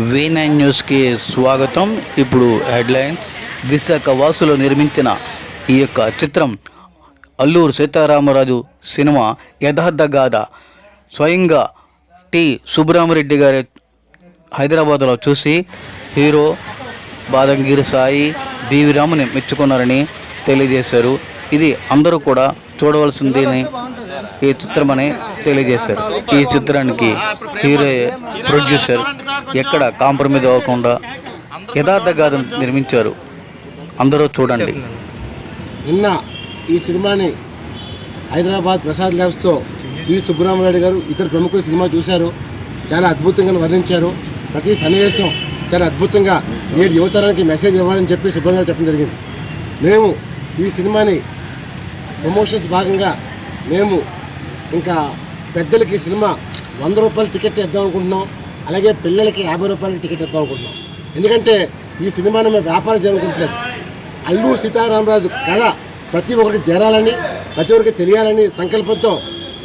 V9 న్యూస్కి స్వాగతం. ఇప్పుడు హెడ్లైన్స్. విశాఖ వాసులు నిర్మించిన ఈ యొక్క చిత్రం అల్లూరు సీతారామరాజు సినిమా యథార్థ గాథ. స్వయంగా టి సుబ్రహ్మరెడ్డి గారి హైదరాబాద్లో చూసి హీరో బాదంగిరి సాయి బివి రాముని మెచ్చుకున్నారని తెలియజేశారు. ఇది అందరూ కూడా చూడవలసిందని ఈ చిత్రమని తెలియజేశారు. ఈ చిత్రానికి హీరో ప్రొడ్యూసర్ ఎక్కడ కాంప్రమైజ్ అవ్వకుండా యథార్థ గాథను నిర్మించారు. అందరూ చూడండి. నిన్న ఈ సినిమాని హైదరాబాద్ ప్రసాద్ ల్యాబ్స్తో టి సుబ్రహ్మరెడ్డి గారు ఇతర ప్రముఖులు సినిమా చూశారు. చాలా అద్భుతంగా వర్ణించారు. ప్రతి సన్నివేశం చాలా అద్భుతంగా నేడు యువతరానికి మెసేజ్ ఇవ్వాలని చెప్పి సుబ్రహ్మరెడ్డి చెప్పడం జరిగింది. మేము ఈ సినిమాని ప్రమోషన్స్ భాగంగా మేము ఇంకా పెద్దలకి సినిమా 100 రూపాయల టికెట్ ఇద్దాం అనుకుంటున్నాం. అలాగే పిల్లలకి 50 రూపాయల టికెట్ ఇద్దాం అనుకుంటున్నాం. ఎందుకంటే ఈ సినిమాని మేము వ్యాపారం జరుగుతుంటలేదు. అల్లూరు సీతారామరాజు కథ ప్రతి ఒక్కరికి చేరాలని, ప్రతి ఒక్కరికి తెలియాలని సంకల్పంతో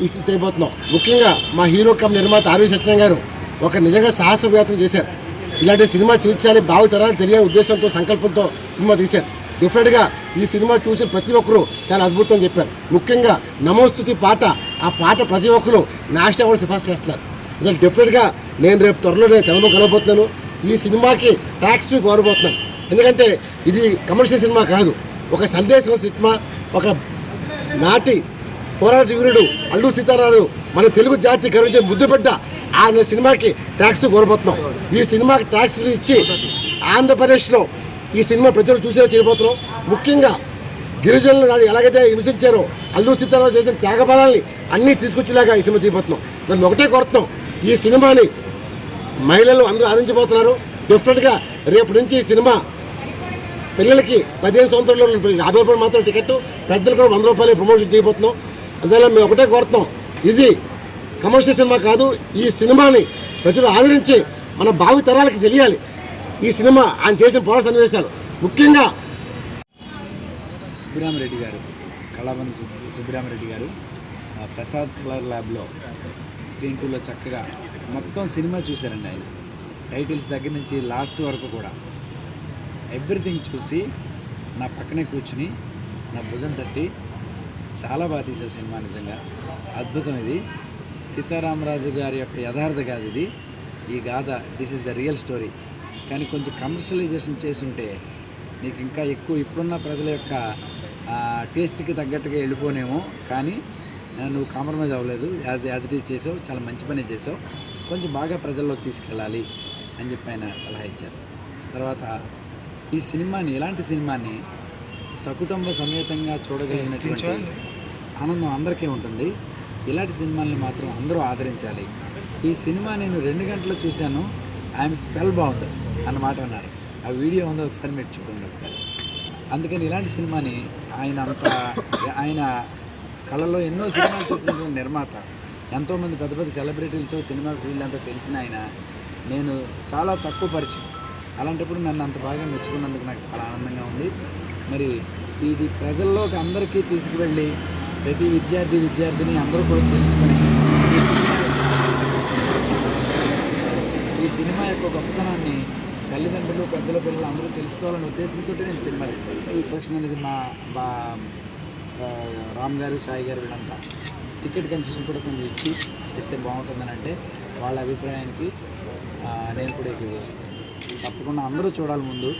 ఈ చేయబోతున్నాం. ముఖ్యంగా మా హీరో కమ్ నిర్మాత ఆర్వి సత్యనారాయణ గారు ఒక నిజంగా సాహస ప్రయత్నం చేశారు. ఇలాంటి సినిమా చూపించాలి, భావితరాలు తెలియని ఉద్దేశంతో సంకల్పంతో సినిమా తీశారు. డిఫరెంట్గా ఈ సినిమా చూసి ప్రతి ఒక్కరూ చాలా అద్భుతం చెప్పారు. ముఖ్యంగా నమోస్తుతి పాట, ఆ పాట ప్రతి ఒక్కరు నాశనం కూడా సిఫార్సు చేస్తున్నారు. అదే డిఫరెంట్గా నేను రేపు త్వరలో చంద్రబాబు కలవబోతున్నాను. ఈ సినిమాకి ట్యాక్స్ ఫ్రీ కోరబోతున్నాను. ఎందుకంటే ఇది కమర్షియల్ సినిమా కాదు, ఒక సందేశం సినిమా. ఒక నాటి పోరాట వీరుడు అల్లూరు సీతారామరాజు మన తెలుగు జాతి గర్వించే ముద్దుబిడ్డ ఆయన సినిమాకి ట్యాక్స్ కోరబోతున్నాం. ఈ సినిమాకి ట్యాక్స్ ఫ్రీ ఇచ్చి ఆంధ్రప్రదేశ్లో ఈ సినిమా ప్రజలు చూసేలా చేయబోతున్నాం. ముఖ్యంగా గిరిజనులు నాడు ఎలాగైతే హింసించారో అల్లూరు సీతారామరాజు చేసిన త్యాగబలాల్ని అన్నీ తీసుకొచ్చేలాగా ఈ సినిమా తీయబోతున్నాం. దాన్ని ఒకటే కోరుతున్నాం, ఈ సినిమాని మహిళలు అందరూ ఆదరించబోతున్నారు. డిఫరెంట్గా రేపు నుంచి ఈ సినిమా పిల్లలకి 15 సంవత్సరాలు 50 రూపాయలు మాత్రం టికెట్, పెద్దలు కూడా 100 రూపాయలు ప్రమోషన్ చేయబోతున్నాం. అందువల్ల మేము ఒకటే కోరుతున్నాం, ఇది కమర్షియల్ సినిమా కాదు. ఈ సినిమాని ప్రజలు ఆదరించి మన భావి తరాలకి తెలియాలి. ఈ సినిమా ఆయన చేసిన పోరాట సన్నివేశాలు ముఖ్యంగా సుబ్రహ్మరెడ్డి గారు, కళాబంధు సుబ్రహ్మరెడ్డి గారు ప్రసాద్ కలర్ ల్యాబ్లో స్క్రీన్ టూలో చక్కగా మొత్తం సినిమా చూశారండి. ఆయన టైటిల్స్ దగ్గర నుంచి లాస్ట్ వరకు కూడా ఎవ్రీథింగ్ చూసి నా పక్కనే కూర్చుని నా భుజం తట్టి చాలా బాగా తీసే సినిమా. నిజంగా అద్భుతం. ఇది సీతారామరాజు గారి యొక్క యథార్థ గాథ. ఇది ఈ గాథ, this is the real story. కానీ కొంచెం కమర్షియలైజేషన్ చేసుంటే నీకు ఇంకా ఎక్కువ ఇప్పుడున్న ప్రజల యొక్క టేస్ట్కి తగ్గట్టుగా వెళ్ళిపోనేమో. కానీ నువ్వు కాంప్రమైజ్ అవ్వలేదు, యాజ్ ఇట్ ఈజ్ చేసావు, చాలా మంచి పని చేసావు. కొంచెం బాగా ప్రజల్లోకి తీసుకెళ్ళాలి అని చెప్పి ఆయన సలహా ఇచ్చారు. తర్వాత ఈ సినిమాని, ఇలాంటి సినిమాని సకుటుంబ సమేతంగా చూడగలిగినటువంటి ఆనందం అందరికీ ఉంటుంది. ఇలాంటి సినిమాల్ని మాత్రం అందరూ ఆదరించాలి. ఈ సినిమా నేను 2 గంటలు చూశాను, ఐఎమ్ స్పెల్ బౌండ్ అన్నమాట అన్నారు. ఆ వీడియో ఉందో ఒకసారి మీరు చూడండి ఒకసారి. అందుకని ఇలాంటి సినిమాని ఆయన కళలో ఎన్నో సినిమాలు తీసినటువంటి నిర్మాత, ఎంతోమంది పెద్ద పెద్ద సెలబ్రిటీలతో సినిమా ఫీల్డ్ అంతా తెలిసిన ఆయన, నేను చాలా తక్కువ పరిచయం. అలాంటప్పుడు నన్ను అంత బాగా మెచ్చుకున్నందుకు నాకు చాలా ఆనందంగా ఉంది. మరి ఇది ప్రజల్లోకి అందరికీ తీసుకువెళ్ళి ప్రతి విద్యార్థిని అందరూ కూడా తెలుసుకొని ఈ సినిమా యొక్క గొప్పతనాన్ని తల్లిదండ్రులు, పెద్దల పిల్లలు అందరూ తెలుసుకోవాలనే ఉద్దేశంతో నేను సినిమా తీశాను. విపక్షం అనేది మా రామ్ గారు, సాయి గారు వీళ్ళంతా టికెట్ కన్సెషన్ కూడా కొంచెం ఇచ్చి చేస్తే బాగుంటుందని అంటే వాళ్ళ అభిప్రాయానికి నేను కూడా ఏకీభవిస్తాను. తప్పకుండా అందరూ చూడాలి. ముందు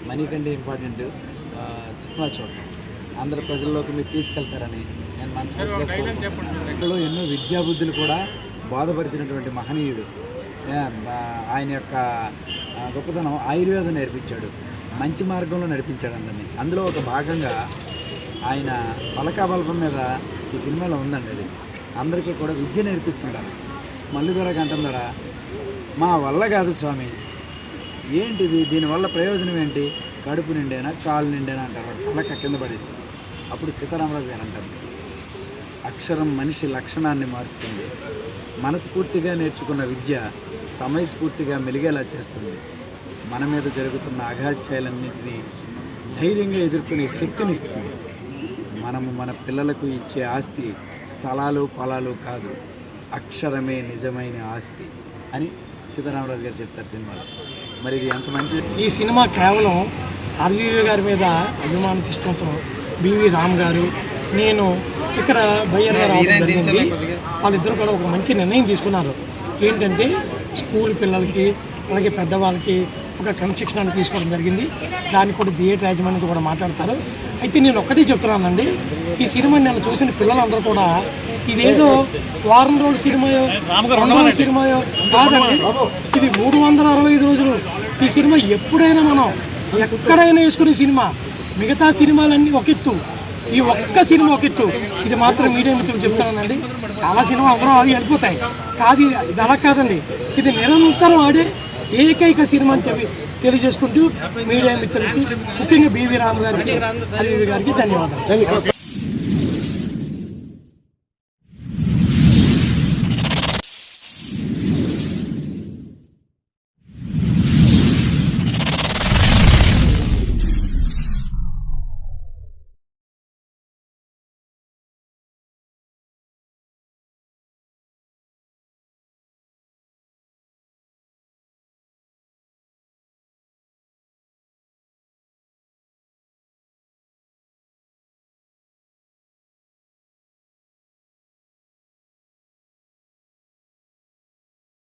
మనీ కంటే ఇంపార్టెంట్ సినిమా చూడటం. అందరు ప్రజల్లోకి మీరు తీసుకెళ్తారని నేను మనస్ఫూర్తిగా కోరుకుంటున్నాను. ఎన్నో విద్యాబుద్ధులు కూడా బోధపరిచినటువంటి మహనీయుడు. ఆయన యొక్క గొప్పతనం ఆయుర్వేదం నేర్పించాడు, మంచి మార్గంలో నడిపించాడు అందరినీ. అందులో ఒక భాగంగా ఆయన పలకాబల్పం మీద ఈ సినిమాలో ఉందండి. అది అందరికీ కూడా విద్య నేర్పిస్తుంటారు. మల్లిదొర గంటం ధర మా వల్ల కాదు స్వామి, ఏంటిది, దీనివల్ల ప్రయోజనం ఏంటి, కడుపు నిండేనా కాళ్ళు నిండేనా అంటారు. పలక కింద పడేసి అప్పుడు సీతారామరాజు గారు అంటారు, అక్షరం మనిషి లక్షణాన్ని మారుస్తుంది. మనస్ఫూర్తిగా నేర్చుకున్న విద్య సమయస్ఫూర్తిగా మెలిగేలా చేస్తుంది. మన మీద జరుగుతున్న అఘాత్యాలన్నింటినీ ధైర్యంగా ఎదుర్కొనే శక్తినిస్తుంది. మనము మన పిల్లలకు ఇచ్చే ఆస్తి స్థలాలు పొలాలు కాదు, అక్షరమే నిజమైన ఆస్తి అని సీతారామరాజు గారు చెప్తారు సినిమాలో. మరి ఇది ఎంత మంచి ఈ సినిమా కేవలం ఆర్జీవి గారి మీద అభిమానం ఇష్టంతో బివి రామ్ గారు, నేను ఇక్కడ బయ్యర్ గారు రావడం జరిగింది. వాళ్ళిద్దరూ కూడా ఒక మంచి నిర్ణయం తీసుకున్నారు. ఏంటంటే స్కూల్ పిల్లలకి అలాగే పెద్దవాళ్ళకి ఒక క్రమశిక్షణ అని తీసుకోవడం జరిగింది. దానికి కూడా థియేటర్ యాజమాన్యంతో కూడా మాట్లాడతారు. అయితే నేను ఒక్కటే చెప్తున్నానండి, ఈ సినిమా నేను చూసిన పిల్లలందరూ కూడా ఇదేదో వారం రోజుల సినిమాయో 2 రోజుల సినిమాయో కాదండి, ఇది 365 రోజులు. ఈ సినిమా ఎప్పుడైనా మనం ఎక్కడైనా వేసుకునే సినిమా. మిగతా సినిమాలన్నీ ఒక ఎత్తు, ఈ ఒక్క సినిమా ఒక ఎత్తు. ఇది మాత్రం మీడియా మిత్రులు చెప్తానండి. చాలా సినిమా అందరూ ఆగి వెళ్ళిపోతాయి, కాదు ఇది అలా కాదండి. ఇది నిరంతరం ఆడే ఏకైక సినిమా అని చెప్పి తెలియజేసుకుంటూ మీడియా మిత్రులకి, ముఖ్యంగా బివి రామ్ గారికి, అరవివి గారికి ధన్యవాదాలు.